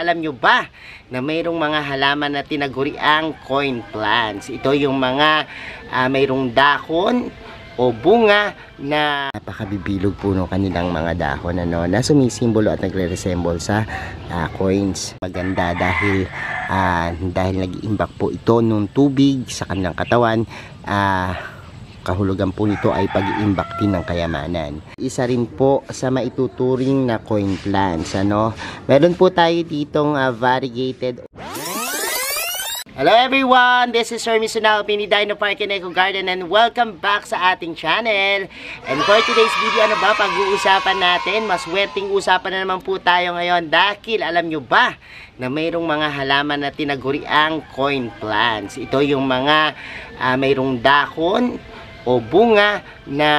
Alam nyo ba na mayroong mga halaman na tinaguriang coin plants? Ito yung mga mayroong dahon o bunga na napakabibilog po ng kanilang mga dahon na sumisimbolo at nagre-resemble sa coins. Maganda dahil nag-iimbak po ito ng tubig sa kanilang katawan. Kahulugan po nito ay pag-iimbak din ng kayamanan. Isa rin po sa maituturing na coin plants. Meron po tayo ditong variegated. Hello everyone! This is Sir Misunao, Pini Dino Park and Eco Garden, and welcome back sa ating channel. And for today's video, pag-uusapan natin? Maswerteng usapan na naman po tayo ngayon dahil alam nyo ba na mayroong mga halaman na tinaguriang coin plants? Ito yung mga mayroong dahon o bunga na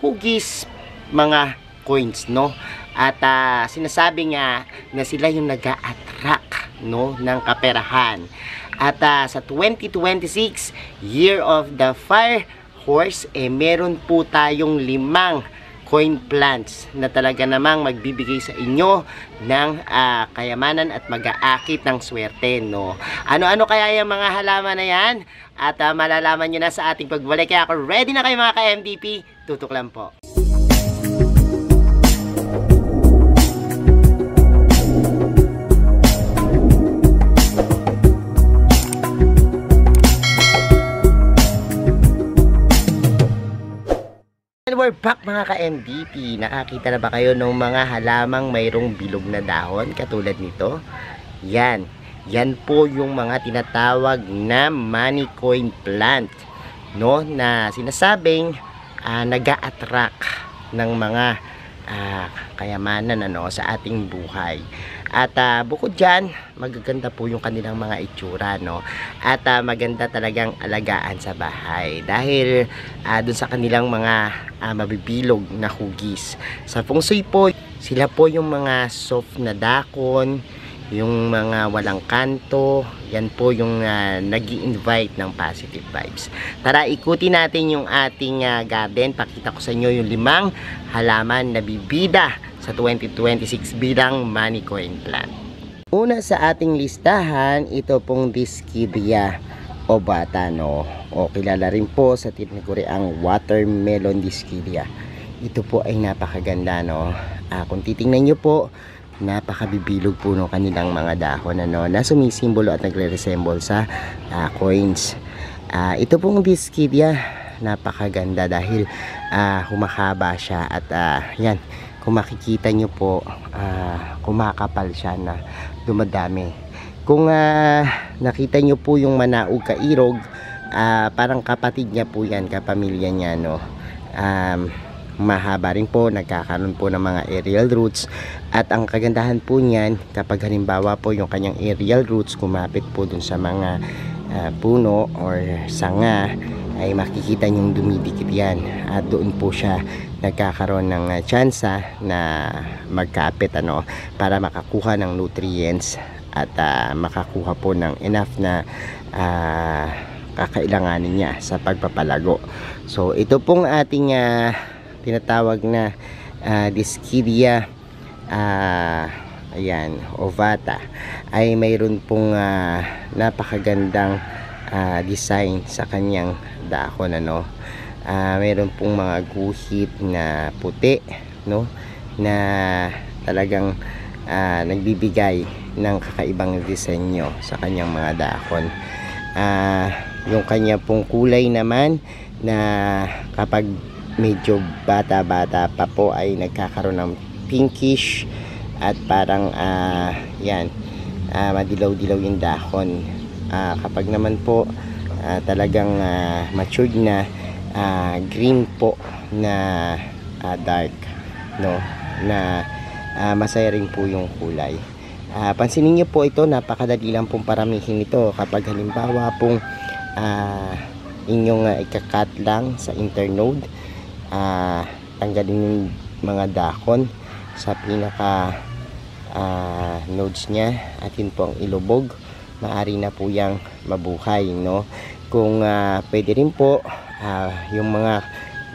hugis mga coins, at sinasabi nga na sila yung nag-a-attract ng kaperahan. At sa 2026 Year of the Fire Horse, meron po tayong 5 coin plants na talaga namang magbibigay sa inyo ng kayamanan at mag-aakit ng swerte, Ano-ano kaya yung mga halaman na yan? At malalaman nyo na sa ating pagbalik. Kaya ako ready na kayo mga ka-MDP. Tutok lang po. And we're back mga ka-MDP. Nakakita na ba kayo ng mga halamang mayroong bilog na dahon katulad nito? Yan po yung mga tinatawag na money coin plant, na sinasabing nag-a-attract ng mga kayamanan sa ating buhay. At bukod dyan, magaganda po yung kanilang mga itsura, at maganda talagang alagaan sa bahay dahil dun sa kanilang mga mabibilog na hugis. Sa feng shui po, sila po yung mga soft na dakon, yung mga walang kanto. Yan po yung nag-i-invite ng positive vibes. Tara, ikutin natin yung ating garden. Pakita ko sa inyo yung 5 halaman na bibida sa 2026 bilang money coin plant. Una sa ating listahan, ito pong Dischidia ovata, o kilala rin po sa tinaguriang watermelon Dischidia. Ito po ay napakaganda, kung titingnan nyo po, napakabibilog po ng kanilang mga dahon na sumisimbolo at nagre-resemble sa coins. Ito pong Dischidia, napakaganda dahil humahaba siya at yan, kung makikita nyo po, kumakapal siya na dumadami. Kung nakita nyo po yung manaog kairog, parang kapatid niya po yan, kapamilya niya, mahaba rin po, nagkakaroon po ng mga aerial roots. At ang kagandahan po niyan, kapag halimbawa po yung kanyang aerial roots kumapit po dun sa mga puno or sanga, ay makikita niyong dumidikit yan, at doon po siya nagkakaroon ng tsansa na magkapit, para makakuha ng nutrients at makakuha po ng enough na kakailanganin niya sa pagpapalago. So ito pong ating tinatawag na Dischidia ovata ay mayroon pong napakagandang design sa kanyang dahon, mayroon pong mga guhit na puti, na talagang nagbibigay ng kakaibang disenyo sa kanyang mga dahon. Yung kanya pong kulay naman, na kapag medyo bata-bata pa po ay nagkakaroon ng pinkish at parang madilaw-dilaw yung dahon. Kapag naman po talagang matured na, green po na dark, na masaya rin po yung kulay. Pansinin nyo po ito, napakadali lang pong paramihin ito. Kapag halimbawa pong inyong ikakat lang sa internode, tanggalin yung mga dahon sa pinaka nodes niya at yun po ang ilubog, maari na po yang mabuhay, kung pwede rin po yung mga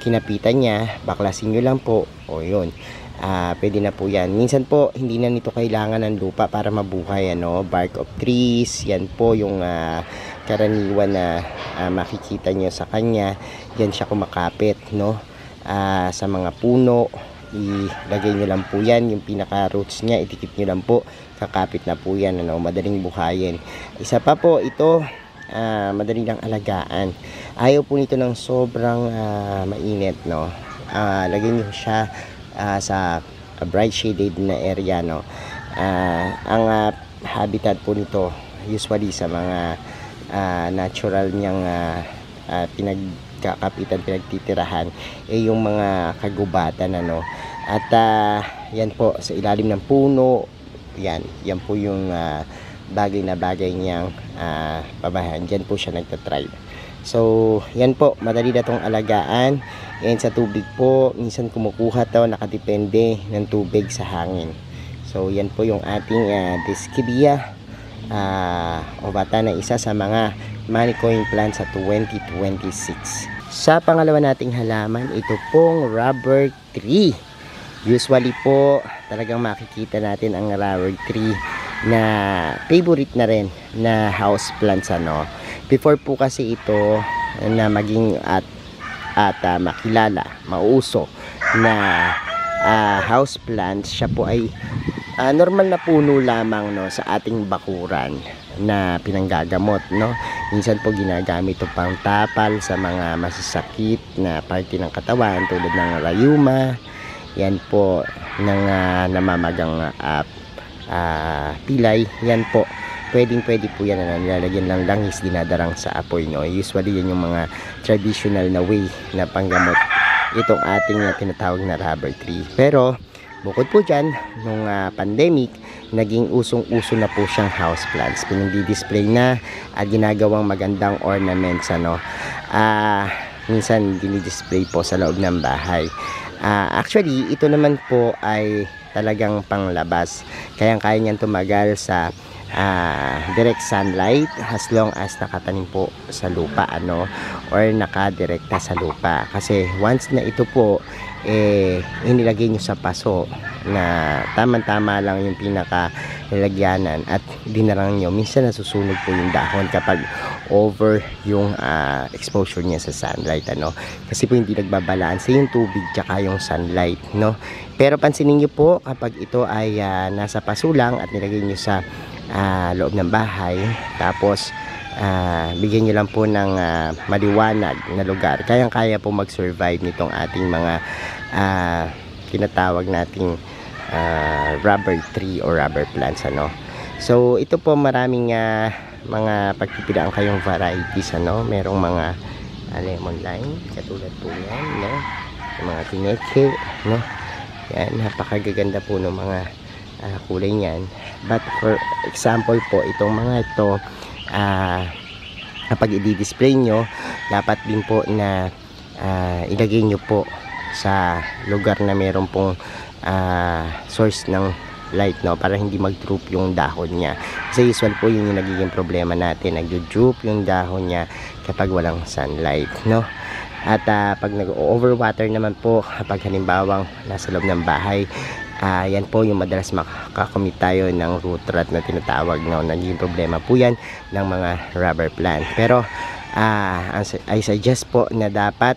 kinapitan niya, baklasin nyo lang po, o yun, pwede na po yan. Minsan po hindi na nito kailangan ng lupa para mabuhay, ano, bark of trees, yan po yung karaniwan na makikita nyo sa kanya. Yan siya kumakapit, no, sa mga puno. Ilagay nyo lang po yan, yung pinaka roots nya, itikip nyo lang po, kakapit na po yan, ano, madaling buhayin. Isa pa po, ito madali lang alagaan. Ayaw po nito ng sobrang mainit, no. Lagay nyo siya sa bright shaded na area, no. Ang habitat po nito usually sa mga natural niyang pinagkakapitan, pinagtitirahan yung mga kagubatan, ano. At yan po sa ilalim ng puno, yan po yung bagay na bagay niyang pabahan. Diyan po siya nagtatribe. So yan po, madali na tong alagaan. And sa tubig po, minsan kumukuha tayo, nakadepende ng tubig sa hangin. So yan po yung ating Dischidia obata, na isa sa mga money coin plant sa 2026. Sa pangalawa nating halaman, ito pong rubber tree. Usually po talagang makikita natin ang rubber tree na favorite na rin na house plants, ano. Before po kasi ito na maging at makilala, mauso na house plants, siya po ay normal na puno lamang, no, sa ating bakuran na pinanggagamot, no. Minsan po ginagamit ito pang tapal sa mga masasakit na parte ng katawan tulad ng rayuma, yan po, ng namamagang pilay, yan po. Pwede po yan, na nilalagyan lang langis, dinadarang sa apoy, no. Usually yan yung mga traditional na way na panggamot itong ating tinatawag na rubber tree. Pero bukod po dyan, nung pandemic, naging usong-uso na po siyang house plants. Pinagdi-display na at ginagawang magandang ornaments, ano. Minsan dinidisplay po sa loob ng bahay. Actually, ito naman po ay talagang panglabas. Kaya niyan tumagal sa direct sunlight as long as nakatanim po sa lupa, ano, or nakadirekta sa lupa. Kasi once na ito po inilagay nyo sa paso na tamang-tama lang yung pinaka lalagyanan at dinarang nyo, minsan nasusunog po yung dahon kapag over yung exposure niya sa sunlight, ano. Kasi po hindi nagbabalanse yung tubig tsaka yung sunlight, no. Pero pansinin nyo po, kapag ito ay nasa paso lang at nilagay nyo sa loob ng bahay, tapos bigyan nyo lang po ng maliwanag na lugar, kayang-kaya po mag-survive nitong ating mga tinatawag nating rubber tree or rubber plants, ano. So ito po, maraming mga pagpipilian kayong varieties, ano. Merong mga lemon lime, katulad po yan, no. Yung mga tineke, no. Yan, napakagaganda po ng mga kulay niyan. But for example po, itong mga ito, kapag i-display nyo, dapat din po na ilagay nyo po sa lugar na meron pong source ng light, no, para hindi mag-droop yung dahon niya. Kasi usual po yun yung nagiging problema natin, nag-droop yung dahon niya kapag walang sunlight, no. At pag nag-overwater naman po, kapag halimbawang nasa loob ng bahay, yan po yung madalas makakomit tayo ng root rot na tinatawag, no. Naging problema po yan ng mga rubber plant. Pero I suggest po na dapat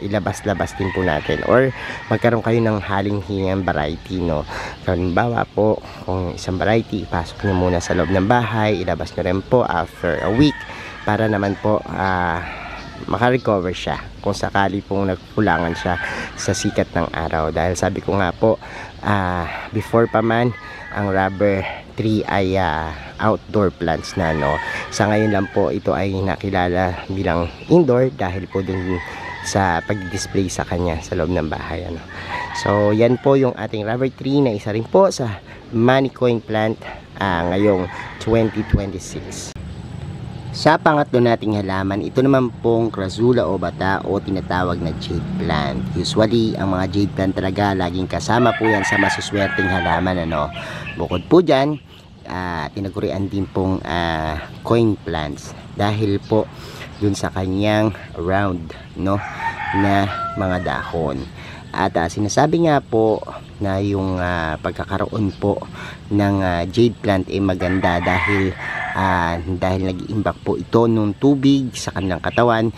ilabas-labas din po natin, or magkaroon kayo ng haling-hingang variety, no. Halimbawa po, kung isang variety, ipasok nyo muna sa loob ng bahay, ilabas nyo rin po after a week para naman po makarecover siya kung sakali pong nagkulangan siya sa sikat ng araw. Dahil sabi ko nga po, before pa man ang rubber tree ay outdoor plants na, no. Sa ngayon lang po ito ay nakilala bilang indoor dahil po dun sa pag-display sa kanya sa loob ng bahay, ano. So yan po yung ating rubber tree na isa rin po sa money coin plant ngayong 2026. Sa pangatlo nating halaman, ito naman pong Crassula obata o tinatawag na jade plant. Usually, ang mga jade plant talaga, laging kasama po yan sa masuswerteng halaman, ano. Bukod po dyan, tinagurian din pong coin plants dahil po dun sa kanyang round, no, na mga dahon. At sinasabi nga po na yung pagkakaroon po ng jade plant ay maganda dahil nag-iimbak po ito ng tubig sa kanilang katawan.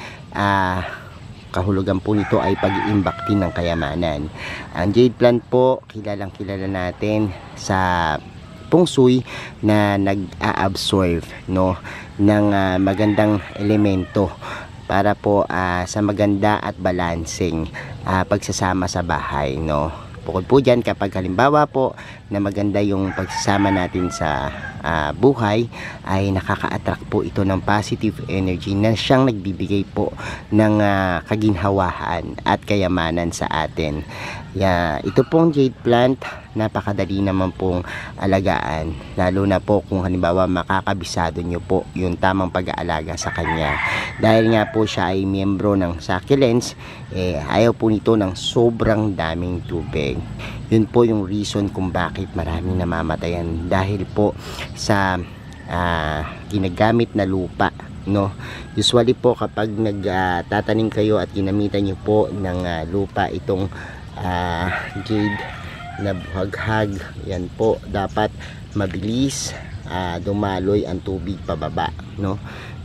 Kahulugan po nito ay pag-iimbak din ng kayamanan. Ang jade plant po, kilalang kilala natin sa feng shui na nag-a-absorb ng magandang elemento para po sa maganda at balancing pagsasama sa bahay, Bukod po dyan, kapag halimbawa po na maganda yung pagsasama natin sa buhay, ay nakaka-attract po ito ng positive energy na siyang nagbibigay po ng kaginhawahan at kayamanan sa atin. Ito pong jade plant, napakadali naman pong alagaan, lalo na po kung halimbawa makakabisado nyo po yung tamang pag-aalaga sa kanya. Dahil nga po siya ay miyembro ng succulents, ayaw po nito ng sobrang daming tubig. Yun po yung reason kung bakit maraming namamatayan, dahil po sa ginagamit na lupa, Usually po kapag nagtatanim kayo at ginamitan nyo po ng lupa itong jade na buhaghag, yan po dapat mabilis dumaloy ang tubig pababa,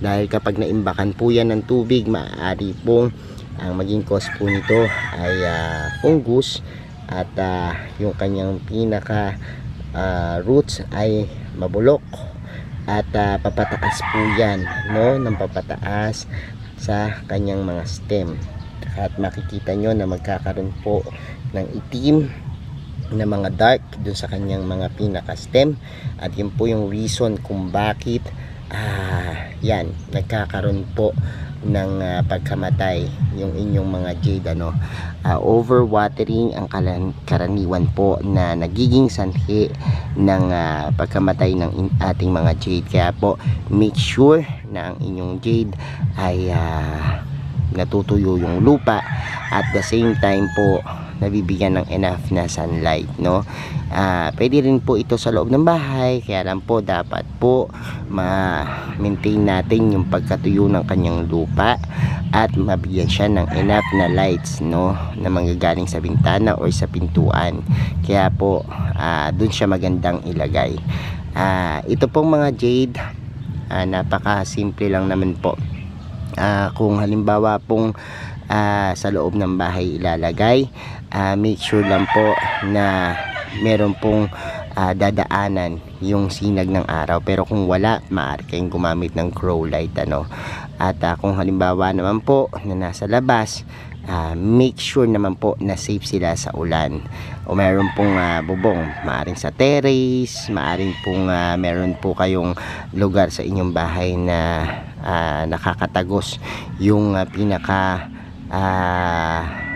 dahil kapag naimbakan po yan ng tubig, maaari pong ang maging cause po nito ay fungus at yung kanyang pinaka roots ay mabulok at papataas po yan, ng papataas sa kanyang mga stem, at makikita nyo na magkakaroon po ng itim na mga dark dun sa kanyang mga pinaka stem, at yun po yung reason kung bakit yan nagkakaroon po ng pagkamatay yung inyong mga jade, overwatering ang karaniwan po na nagiging sanhi ng pagkamatay ng ating mga jade. Kaya po make sure na ang inyong jade ay natutuyo yung lupa, at the same time po nabibigyan ng enough na sunlight, pwede rin po ito sa loob ng bahay, kaya lang po dapat po ma-maintain natin yung pagkatuyo ng kanyang lupa at mabigyan siya ng enough na lights, na manggagaling sa bintana or sa pintuan. Kaya po dun siya magandang ilagay. Ito pong mga jade, napaka simple lang naman po. Kung halimbawa pong sa loob ng bahay ilalagay, make sure lang po na meron pong dadaanan yung sinag ng araw. Pero kung wala, maaari kayong gumamit ng grow light, at kung halimbawa naman po na nasa labas, make sure naman po na safe sila sa ulan, o meron pong bubong, maaring sa terrace, maaring pong meron po kayong lugar sa inyong bahay na nakakatagos yung pinaka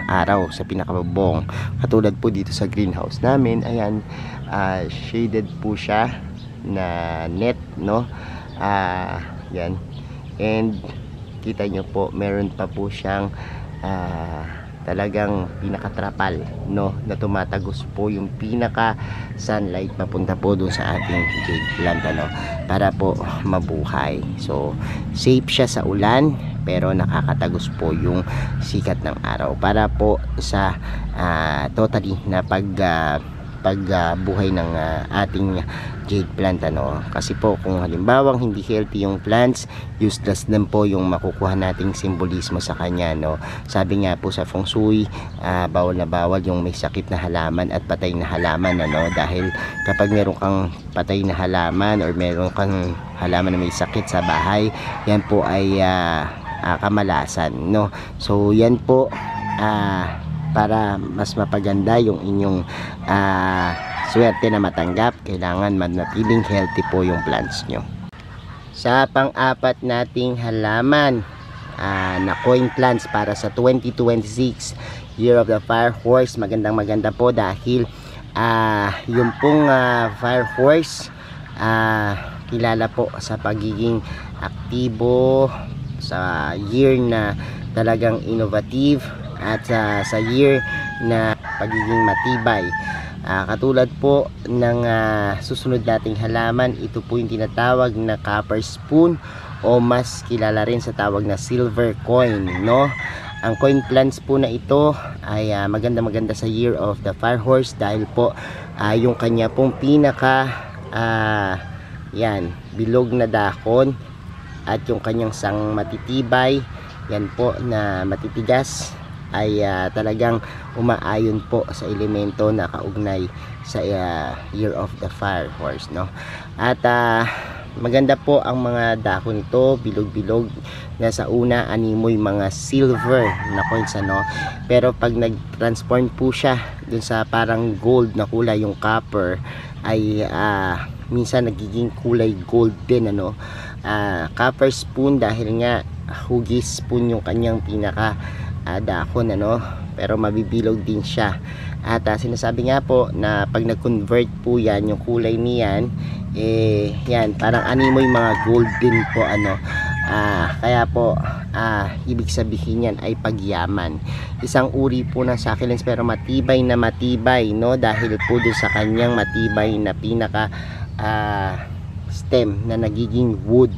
araw sa pinakabubong. Katulad po dito sa greenhouse namin, ayan, shaded po siya na net, yan, and kita nyo po meron pa po siyang talagang pinakatrapal, na tumatagos po yung pinaka sunlight papunta po dun sa ating jade plant, para po mabuhay. So safe siya sa ulan, pero nakakatagos po yung sikat ng araw para po sa totally na pagbuhay ng ating jade plant, kasi po kung halimbawang hindi healthy yung plants, useless din po yung makukuha nating simbolismo sa kanya, Sabi nga po sa feng shui, bawal na bawal yung may sakit na halaman at patay na halaman, dahil kapag meron kang patay na halaman or meron kang halaman na may sakit sa bahay, yan po ay kamalasan, So yan po, para mas mapaganda yung inyong swerte na matanggap, kailangan manatiling healthy po yung plants nyo. Sa pang-apat nating halaman na coin plants para sa 2026 Year of the Fire Horse, maganda po dahil yung pong Fire Horse kilala po sa pagiging aktibo, sa year na talagang innovative, at sa year na pagiging matibay. Katulad po ng susunod nating halaman, ito po yung tinatawag na copper spoon, o mas kilala rin sa tawag na silver coin, Ang coin plants po na ito ay maganda sa Year of the Fire Horse dahil po yung kanya pong pinaka yan, bilog na dahon at yung kanyang sang matitibay, yan po na matitigas ay talagang umaayon po sa elemento na kaugnay sa Year of the Fire Horse, no? At maganda po ang mga dahon nito, bilog-bilog na sa una animoy mga silver na coins, ano? Pero pag nag-transform po siya dun sa parang gold na kulay, yung copper, ay minsan nagiging kulay gold din, ano? Copper spoon dahil nga hugis spoon yung kanyang pinaka dahon, ano? Pero mabibilog din siya. At sinasabi nga po na pag nag-convert po yan, yung kulay niyan, yan, parang animoy mga gold din po, ano? Kaya po, ibig sabihin yan ay pagyaman. Isang uri po ng succulents pero matibay na matibay, no? Dahil po doon sa kanyang matibay na pinaka stem na nagiging wood.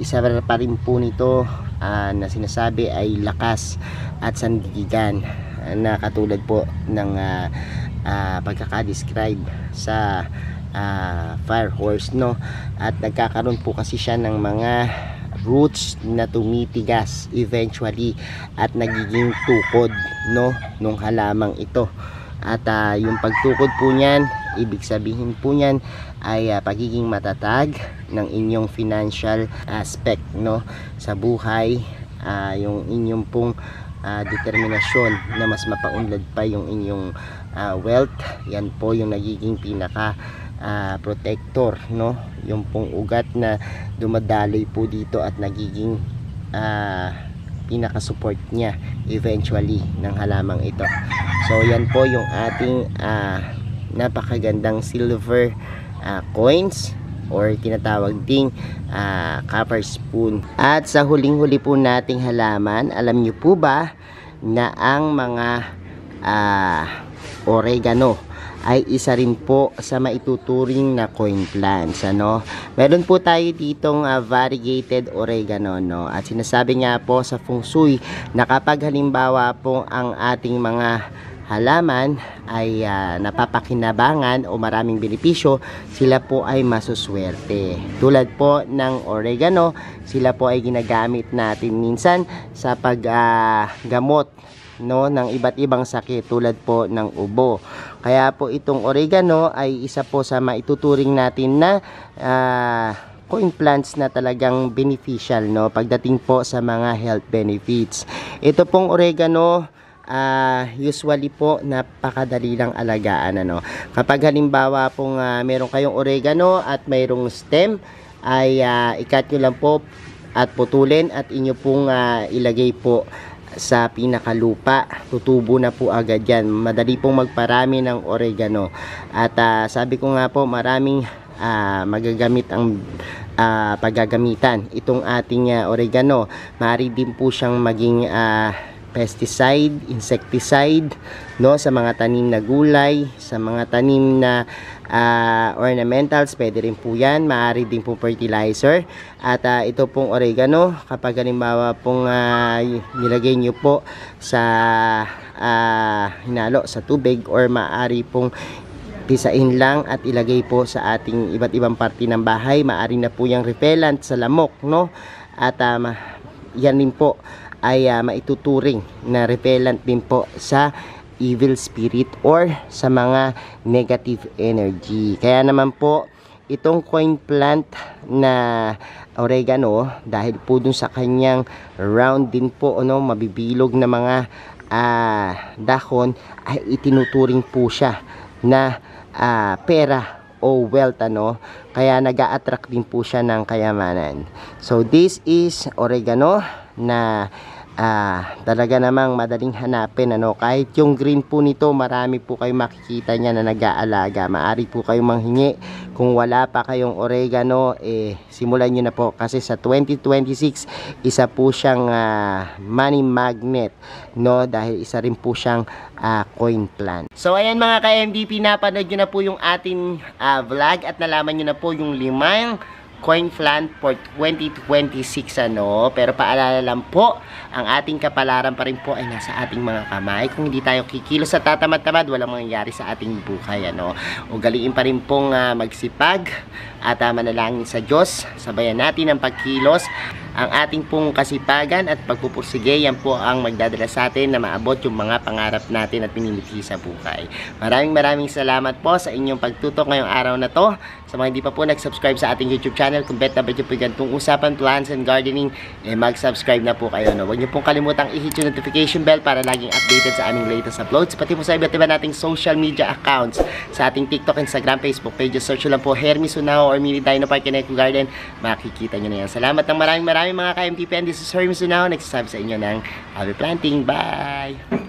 Isa pa rin po nito na sinasabi ay lakas at sandigan na katulad po ng pagkaka-describe sa fire horse, no? At nagkakaroon po kasi siya ng mga roots na tumitigas eventually at nagiging tukod, no, nung halamang ito. At yung pagtukod po niyan, ibig sabihin po niyan ay pagiging matatag ng inyong financial aspect, no, sa buhay, yung inyong pong determinasyon na mas mapaunlad pa yung inyong wealth. Yan po yung nagiging pinaka protector, no, yung pong ugat na dumadaloy po dito at nagiging pinaka support niya eventually ng halamang ito. So yan po yung ating napakagandang silver coins or tinatawag ding copper spoon. At sa huling-huli po nating halaman, alam nyo po ba na ang mga oregano ay isa rin po sa maituturing na coin plants, ano? Meron po tayo ditong variegated oregano, no? At sinasabi nga po sa feng shui na kapag halimbawa po ang ating mga halaman ay napapakinabangan o maraming benepisyo, sila po ay masuswerte. Tulad po ng oregano, sila po ay ginagamit natin minsan sa paggamot, no, ng iba't ibang sakit tulad po ng ubo. Kaya po itong oregano ay isa po sa maituturing natin na coin plants na talagang beneficial, no, pagdating po sa mga health benefits. Ito pong oregano usually po napakadali lang alagaan, ano. Kapag halimbawa pong meron kayong oregano at mayroong stem, ay ikat nyo lang po at putulin at inyo pong ilagay po sa pinakalupa, tutubo na po agad yan. Madali pong magparami ng oregano. At sabi ko nga po, maraming magagamit ang paggagamitan itong ating oregano. Maaari din po siyang maging pesticide, insecticide, no, sa mga tanim na gulay, sa mga tanim na ornamentals, pwede rin po yan. Maaari din po fertilizer. At ito pong oregano, kapag halimbawa pong nilagay nyo po sa hinalo sa tubig, or maaari pong pisain lang at ilagay po sa ating iba't ibang parte ng bahay, maaari na po yung repellent sa lamok, no? At yan din po ay maituturing na repellent din po sa evil spirit or sa mga negative energy. Kaya naman po itong coin plant na oregano, dahil po dun sa kanyang round din po, ano, mabibilog na mga dahon, ay itinuturing po siya na pera o wealth, ano. Kaya nag-a-attract din po siya ng kayamanan. So this is oregano na talaga namang madaling hanapin, ano. Kahit yung green po nito, marami po kayong makikita niya na nag-aalaga. Maaari po kayong manghingi. Kung wala pa kayong oregano, simulan nyo na po, kasi sa 2026 isa po siyang money magnet, no, dahil isa rin po siyang coin plant. So ayan mga ka-MVP, napanood nyo na po yung ating vlog at nalaman nyo na po yung 5 coin plant for 2026 ano. Pero paalala lang po, ang ating kapalaran pa rin po ay nasa ating mga kamay. Kung hindi tayo kikilos sa tatamad-tamad, walang mangyayari sa ating buhay ano. Ugaliin pa rin pong magsipag at manalangin sa Diyos. Sabayan natin ang pagkilos. Ang ating pong kasipagan at pagpupursige, yan po ang magdadala sa atin na maabot yung mga pangarap natin at pinimithi sa buhay. Maraming salamat po sa inyong pagtutok ngayong araw na to. Sa mga hindi pa po nag-subscribe sa ating YouTube channel, kung bet na ba po ganitong usapan, plants and gardening, mag-subscribe na po kayo. No? Huwag niyo pong kalimutang i-hit yung notification bell para laging updated sa aming latest uploads. Pati po sa iba't iba nating social media accounts, sa ating TikTok, Instagram, Facebook pages. Search lang po Hermes Sunao or Mini Dino Park and Eco Garden. Makikita nyo na yan. Salamat ng maraming mga ka-MTP, and this is Hermes Sunao, nagsasabi sa inyo ng happy planting. Bye!